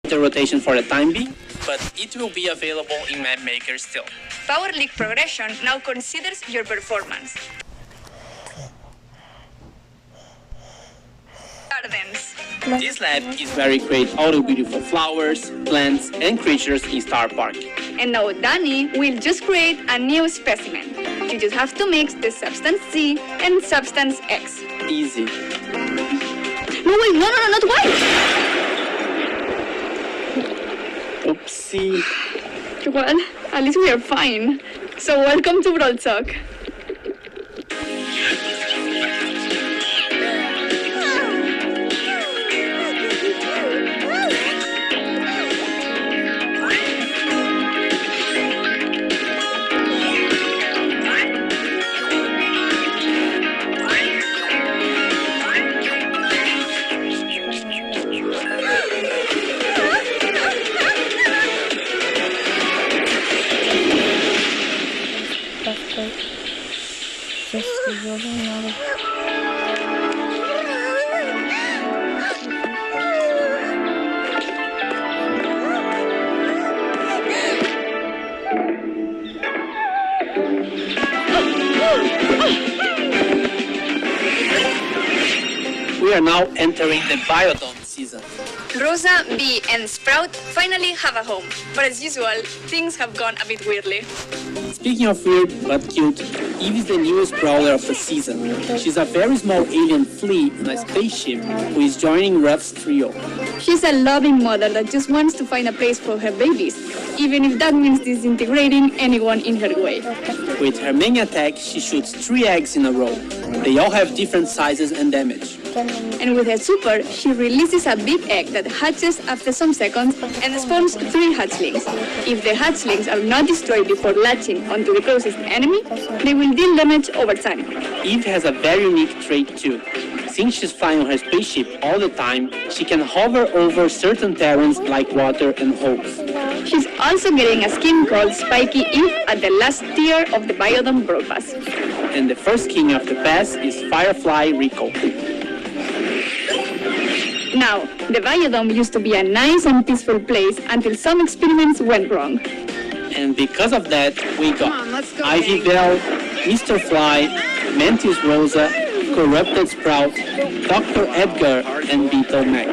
the rotation for the time being, but it will be available in Map Maker still. Power League Progression now considers your performance. Gardens. This lab is where we create all the beautiful flowers, plants, and creatures in Star Park. And now Danny will just create a new specimen. You just have to mix the substance Z and substance X. Easy. No, wait, no, not white! Oopsie. Well, at least we are fine. So welcome to Brawl Talk. We are now entering the Biodome season. Rosa, Bee, and Sprout finally have a home, but as usual, things have gone a bit weirdly. Speaking of weird but cute, Eve is the newest brawler of the season. She's a very small alien flea in a spaceship who is joining Ruff's trio. She's a loving mother that just wants to find a place for her babies, even if that means disintegrating anyone in her way. With her main attack, she shoots 3 eggs in a row. They all have different sizes and damage. And with her super, she releases a big egg that hatches after some seconds and spawns 3 hatchlings. If the hatchlings are not destroyed before latching onto the closest enemy, they will deal damage over time. Eve has a very unique trait too. Since she's flying on her spaceship all the time, she can hover over certain terrains like water and holes. She's also getting a skin called Spiky Eve at the last tier of the Biodome Brawl Pass. And the first king of the pass is Firefly Rico. Now, the Biodome used to be a nice and peaceful place until some experiments went wrong. And because of that, we got Ivy Bell, Mr. Fly, Mantis Rosa, Corrupted Sprout, Dr. Edgar, and Beetle Mac.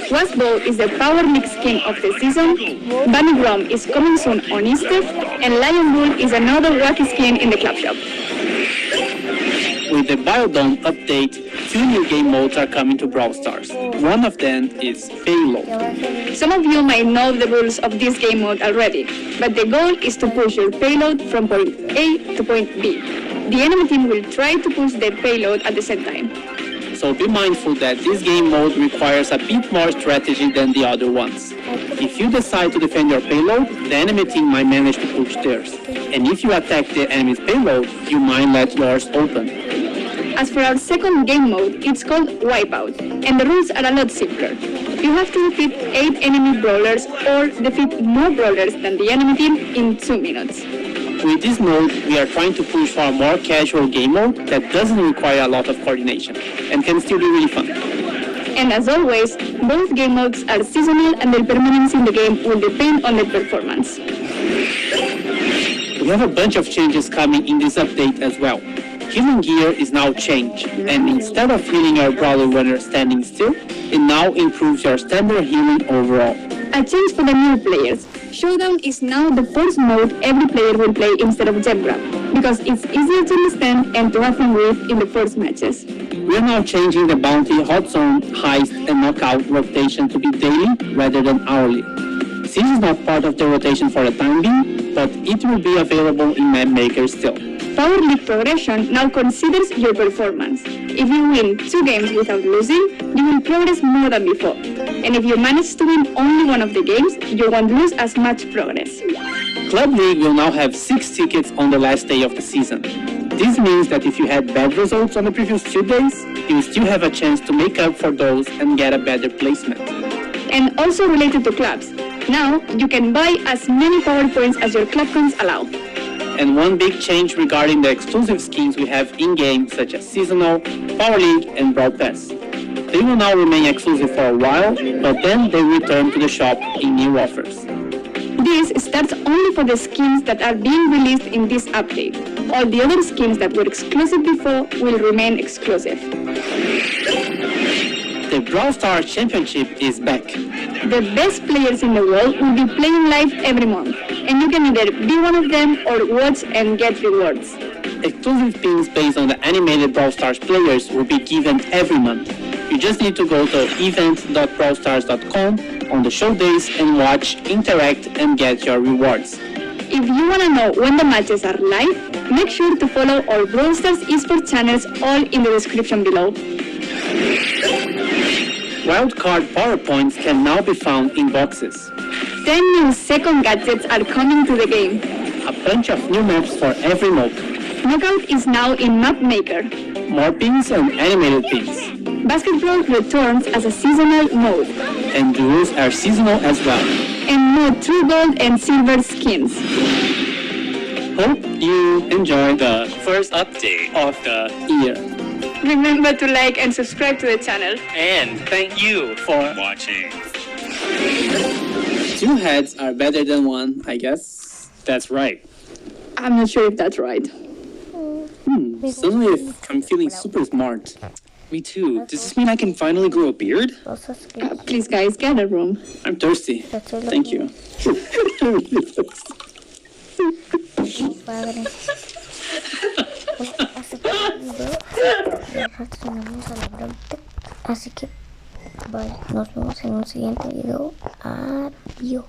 Wasbo is the Power Mix King of the season, Bunny Grom is coming soon on Easter, and Lion Bull is another wacky skin in the club shop. With the Biodome update, 2 new game modes are coming to Brawl Stars. One of them is Payload. Some of you might know the rules of this game mode already, but the goal is to push your payload from point A to point B. The enemy team will try to push their payload at the same time. So be mindful that this game mode requires a bit more strategy than the other ones. If you decide to defend your payload, the enemy team might manage to push theirs. And if you attack the enemy's payload, you might let yours open. As for our second game mode, it's called Wipeout, and the rules are a lot simpler. You have to defeat 8 enemy brawlers or defeat more brawlers than the enemy team in 2 minutes. With this mode, we are trying to push for a more casual game mode that doesn't require a lot of coordination and can still be really fun. And as always, both game modes are seasonal and their permanence in the game will depend on their performance. We have a bunch of changes coming in this update as well. Healing gear is now changed, and instead of healing your brawler when you're standing still, it now improves your standard healing overall. A change for the new players. Showdown is now the first mode every player will play instead of Gem Grab, because it's easier to understand and to have fun with in the first matches. We are now changing the bounty, hot zone, heist, and knockout rotation to be daily rather than hourly. This is not part of the rotation for the time being, but it will be available in Map Maker still. Power League Progression now considers your performance. If you win 2 games without losing, you will progress more than before. And if you manage to win only one of the games, you won't lose as much progress. Club League will now have 6 tickets on the last day of the season. This means that if you had bad results on the previous 2 days, you still have a chance to make up for those and get a better placement. And also related to clubs, now you can buy as many power points as your club coins allow. And one big change regarding the exclusive skins we have in-game, such as Seasonal, Power League, and Brawl Pass. They will now remain exclusive for a while, but then they return to the shop in new offers. This starts only for the skins that are being released in this update. All the other skins that were exclusive before will remain exclusive. The Brawl Stars Championship is back. The best players in the world will be playing live every month, and you can either be one of them or watch and get rewards. Exclusive pins based on the animated Brawl Stars players will be given every month. You just need to go to event.brawlstars.com on the show days and watch, interact, and get your rewards. If you want to know when the matches are live, make sure to follow our Brawl Stars esports channels, all in the description below. Wildcard PowerPoints can now be found in boxes. 10 new second gadgets are coming to the game. A bunch of new maps for every mode. Knockout is now in Map Maker. More pins and animated pins. Basketball returns as a seasonal mode. And duels are seasonal as well. And more true gold and silver skins. Hope you enjoy the first update of the year. Remember to like and subscribe to the channel. And thank you for watching. 2 heads are better than 1, I guess. That's right. I'm not sure if that's right. Suddenly I'm feeling super smart. Me too. Does this mean I can finally grow a beard? Please guys, get a room. I'm thirsty. Thank you. Así que, vale, nos vemos en un siguiente video. Adiós.